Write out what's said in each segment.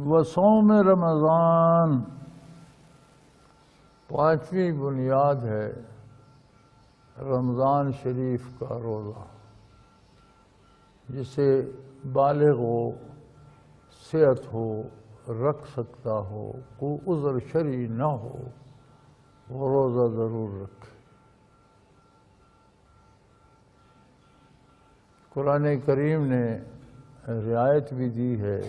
وصوم رمضان، پانچویں بنیاد ہے رمضان شریف کا روزہ، جسے بالغ ہو، صحت ہو، رکھ سکتا ہو، کوئی عذر شرعی نہ ہو، وہ روزہ ضرور رکھے۔ قرآن کریم نے رعایت بھی دی ہے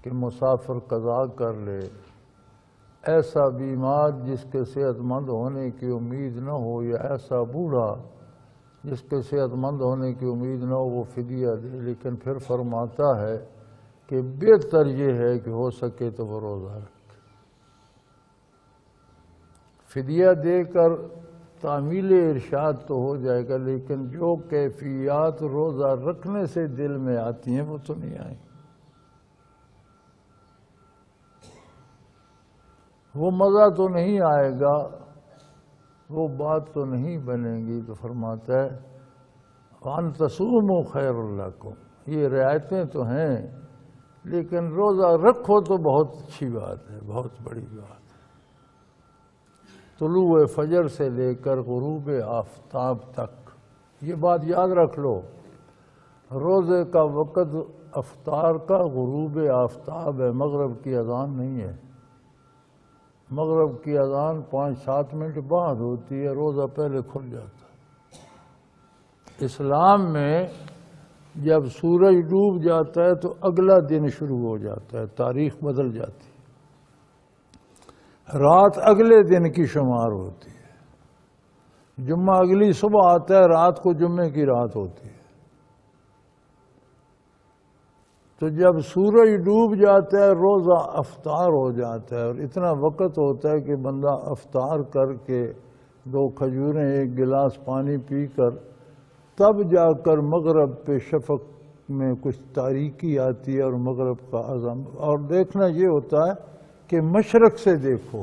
کہ مسافر قضا کر لے، ایسا بیمار جس کے صحت مند ہونے کی امید نہ ہو، یا ایسا بوڑھا جس کے صحت مند ہونے کی امید نہ ہو، وہ فدیہ دے۔ لیکن پھر فرماتا ہے کہ بہتر یہ ہے کہ ہو سکے تو وہ روزہ رکھے۔ فدیہ دے کر تعمیل ارشاد تو ہو جائے گا، لیکن جو کیفیات روزہ رکھنے سے دل میں آتی ہیں وہ تو نہیں آئیں۔ وہ مزہ تو نہیں آئے گا، وہ بات تو نہیں بنے گی۔ تو فرماتا ہے وَأَن تَصُومُوا خَيْرٌ لَكُمْ، یہ رعایتیں تو ہیں، لیکن روزہ رکھو تو بہت اچھی بات ہے، بہت بڑی بات ہے۔ طلوع فجر سے لے کر غروب آفتاب تک، یہ بات یاد رکھ لو، روزے کا وقت افطار کا غروب آفتاب ہے، مغرب کی اذان نہیں ہے۔ مغرب کی اذان 5-7 منٹ بعد ہوتی ہے، روزہ پہلے کھل جاتا ہے۔ اسلام میں جب سورج ڈوب جاتا ہے تو اگلا دن شروع ہو جاتا ہے، تاریخ بدل جاتی ہے، رات اگلے دن کی شمار ہوتی ہے۔ جمعہ اگلی صبح آتا ہے، رات کو جمعے کی رات ہوتی ہے۔ تو جب سورج ڈوب جاتا ہے روزہ افطار ہو جاتا ہے، اور اتنا وقت ہوتا ہے کہ بندہ افطار کر کے 2 کھجوریں 1 گلاس پانی پی کر تب جا کر مغرب پہ شفق میں کچھ تاریکی آتی ہے اور مغرب کا اذان۔ اور دیکھنا یہ ہوتا ہے کہ مشرق سے دیکھو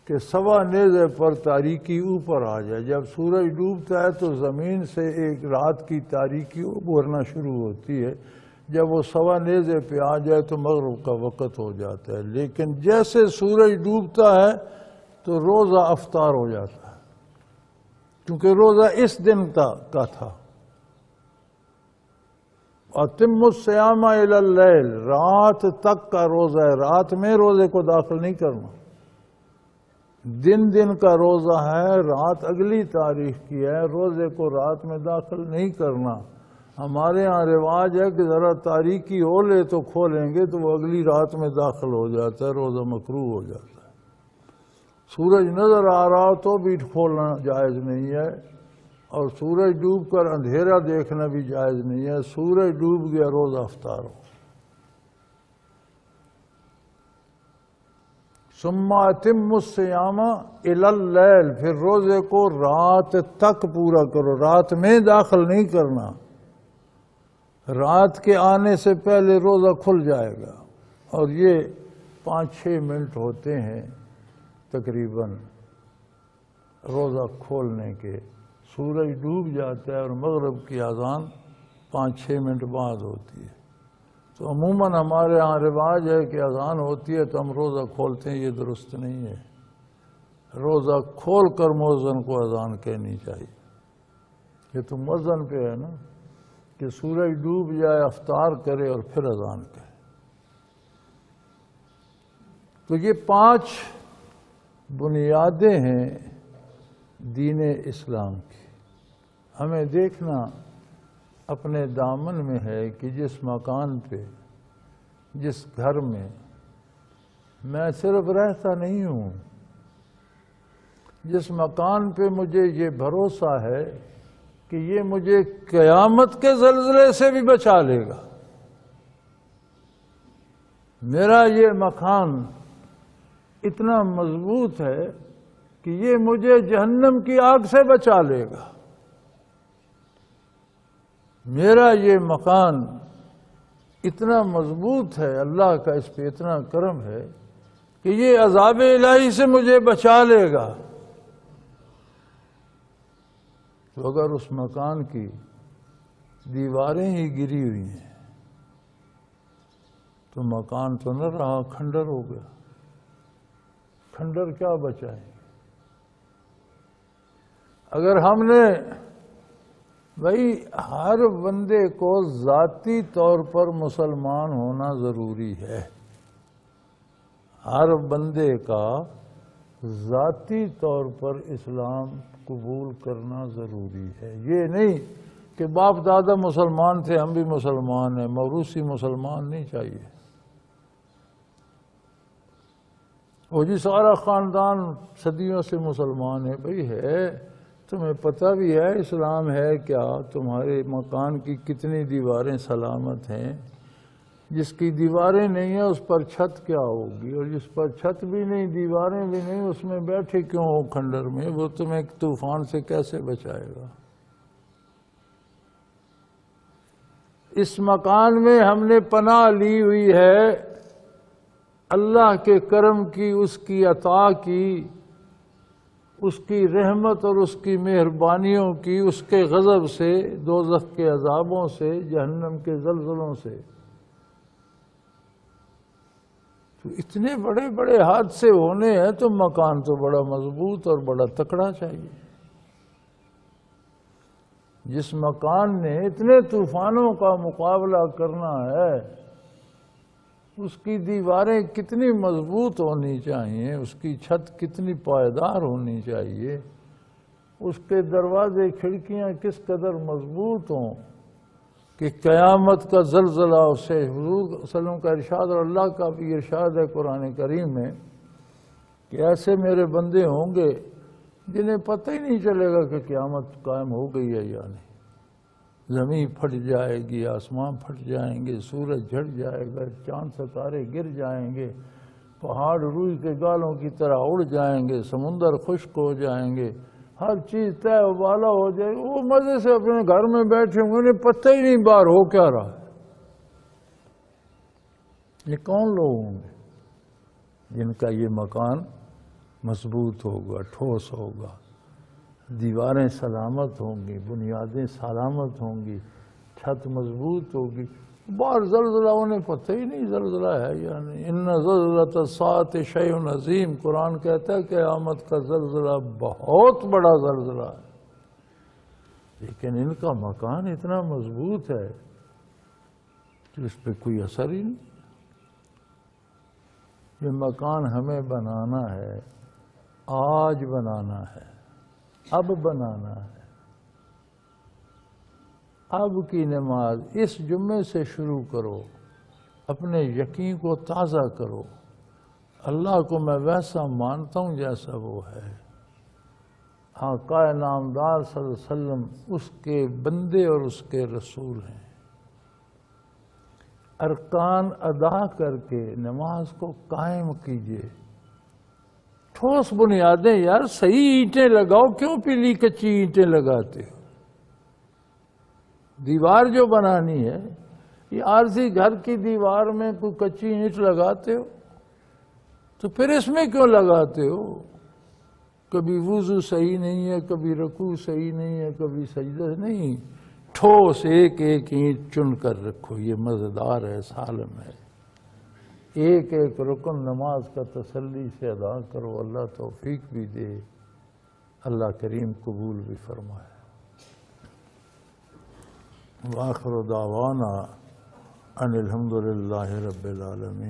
کہ سوا نیزے پر تاریکی اوپر آ جائے۔ جب سورج ڈوبتا ہے تو زمین سے ایک رات کی تاریکی ابھرنا شروع ہوتی ہے، جب وہ سوا نیزے پہ آ جائے تو مغرب کا وقت ہو جاتا ہے۔ لیکن جیسے سورج ڈوبتا ہے تو روزہ افطار ہو جاتا ہے، کیونکہ روزہ اس دن کا تھا۔ وَأَتِمُّوا الصِّيَامَ إِلَى اللَّيْلِ، رات تک کا روزہ ہے، رات میں روزے کو داخل نہیں کرنا۔ دن کا روزہ ہے، رات اگلی تاریخ کی ہے، روزے کو رات میں داخل نہیں کرنا۔ ہمارے ہاں رواج ہے کہ ذرا تاریکی ہو لے تو کھولیں گے تو وہ اگلی رات میں داخل ہو جاتا ہے، روزہ مکروہ ہو جاتا ہے۔ سورج نظر آ رہا ہو تو بھی کھولنا جائز نہیں ہے، اور سورج ڈوب کر اندھیرا دیکھنا بھی جائز نہیں ہے۔ سورج ڈوب گیا روزہ افطار ہو۔ ثُمَّ أَتِمُّوا الصِّيَامَ إِلَى اللَّيْلِ، پھر روزے کو رات تک پورا کرو، رات میں داخل نہیں کرنا۔ رات کے آنے سے پہلے روزہ کھل جائے گا، اور یہ 5-6 منٹ ہوتے ہیں تقریباً روزہ کھولنے کے۔ سورج ڈوب جاتا ہے اور مغرب کی اذان 5-6 منٹ بعد ہوتی ہے۔ تو عموماً ہمارے ہاں رواج ہے کہ اذان ہوتی ہے تو ہم روزہ کھولتے ہیں، یہ درست نہیں ہے۔ روزہ کھول کر مؤذن کو اذان کہنی چاہیے۔ یہ تو مؤذن پہ ہے نا کہ سورج ڈوب جائے، افطار کرے اور پھر اذان کہے۔ تو یہ 5 بنیادیں ہیں دین اسلام کی۔ ہمیں دیکھنا اپنے دامن میں ہے کہ جس مکان پہ، جس گھر میں میں صرف رہتا نہیں ہوں، جس مکان پہ مجھے یہ بھروسہ ہے کہ یہ مجھے قیامت کے زلزلے سے بھی بچا لے گا، میرا یہ مکان اتنا مضبوط ہے کہ یہ مجھے جہنم کی آگ سے بچا لے گا، میرا یہ مکان اتنا مضبوط ہے، اللہ کا اس پہ اتنا کرم ہے کہ یہ عذاب الہی سے مجھے بچا لے گا۔ تو اگر اس مکان کی دیواریں ہی گری ہوئی ہیں، تو مکان تو نہ رہا، کھنڈر ہو گیا۔ کھنڈر کیا بچائیں؟ اگر ہم نے بھائی ہر بندے کو ذاتی طور پر مسلمان ہونا ضروری ہے، ہر بندے کا ذاتی طور پر اسلام قبول کرنا ضروری ہے۔ یہ نہیں کہ باپ دادا مسلمان تھے ہم بھی مسلمان ہیں، موروثی مسلمان نہیں چاہیے۔ وہ جی سارا خاندان صدیوں سے مسلمان ہے، بھئی ہے، تمہیں پتہ بھی ہے اسلام ہے کیا، تمہارے مکان کی کتنی دیواریں سلامت ہیں، جس کی دیواریں نہیں ہیں اس پر چھت کیا ہوگی، اور جس پر چھت بھی نہیں دیواریں بھی نہیں اس میں بیٹھے کیوں ہو کھنڈر میں، وہ تمہیں طوفان سے کیسے بچائے گا؟ اس مکان میں ہم نے پناہ لی ہوئی ہے اللہ کے کرم کی، اس کی عطا کی، اس کی رحمت اور اس کی مہربانیوں کی، اس کے غضب سے، دوزخ کے عذابوں سے، جہنم کے زلزلوں سے۔ تو اتنے بڑے بڑے حادثے ہونے ہیں تو مکان تو بڑا مضبوط اور بڑا تکڑا چاہیے۔ جس مکان نے اتنے طوفانوں کا مقابلہ کرنا ہے اس کی دیواریں کتنی مضبوط ہونی چاہیے، اس کی چھت کتنی پائیدار ہونی چاہیے، اس کے دروازے کھڑکیاں کس قدر مضبوط ہوں کہ قیامت کا زلزلہ اسے، حضور صلی اللہ علیہ وسلم کا ارشاد اور اللہ کا بھی ارشاد ہے قرآن کریم میں کہ ایسے میرے بندے ہوں گے جنہیں پتہ ہی نہیں چلے گا کہ قیامت قائم ہو گئی ہے یا نہیں۔ زمین پھٹ جائے گی، آسمان پھٹ جائیں گے، سورج جھٹ جائے گا، چاند ستارے گر جائیں گے، پہاڑ روئی کے گالوں کی طرح اڑ جائیں گے، سمندر خشک ہو جائیں گے، ہر چیز طے و بالا ہو جائے گی۔ وہ مزے سے اپنے گھر میں بیٹھے ہوں گے، انہیں پتہ ہی نہیں باہر ہو کیا رہا ہے۔ یہ کون لوگ ہوں گے جن کا یہ مکان مضبوط ہوگا، ٹھوس ہوگا، دیواریں سلامت ہوں گی، بنیادیں سلامت ہوں گی، چھت مضبوط ہوگی، باہر زلزلہ انہیں پتہ ہی نہیں زلزلہ ہے یا نہیں۔ ان زلزلۃ الساعۃ شیء عظیم، قرآن کہتا ہے کہ قیامت کا زلزلہ بہت بڑا زلزلہ ہے، لیکن ان کا مکان اتنا مضبوط ہے کہ اس پہ کوئی اثر ہی نہیں۔ یہ مکان ہمیں بنانا ہے، آج بنانا ہے، اب بنانا ہے۔ اب کی نماز اس جمعے سے شروع کرو، اپنے یقین کو تازہ کرو، اللہ کو میں ویسا مانتا ہوں جیسا وہ ہے، آقا نامدار صلی اللہ علیہ وسلم اس کے بندے اور اس کے رسول ہیں۔ ارکان ادا کر کے نماز کو قائم کیجئے۔ ٹھوس بنیادیں یار، صحیح اینٹیں لگاؤ، کیوں پیلی کچی اینٹیں لگاتے ہو؟ دیوار جو بنانی ہے، یہ عارضی گھر کی دیوار میں کوئی کچی اینٹ لگاتے ہو تو پھر اس میں کیوں لگاتے ہو؟ کبھی وضو صحیح نہیں ہے، کبھی رکوع صحیح نہیں ہے، کبھی سجدہ نہیں، ٹھوس ایک ایک اینٹ چن کر رکھو، یہ مزیدار ہے، سالم ہے۔ ایک ایک رکن نماز کا تسلی سے ادا کرو، اللہ توفیق بھی دے، اللہ کریم قبول بھی فرمائے۔ وآخر دعوانا ان الحمد للہ رب العالمین۔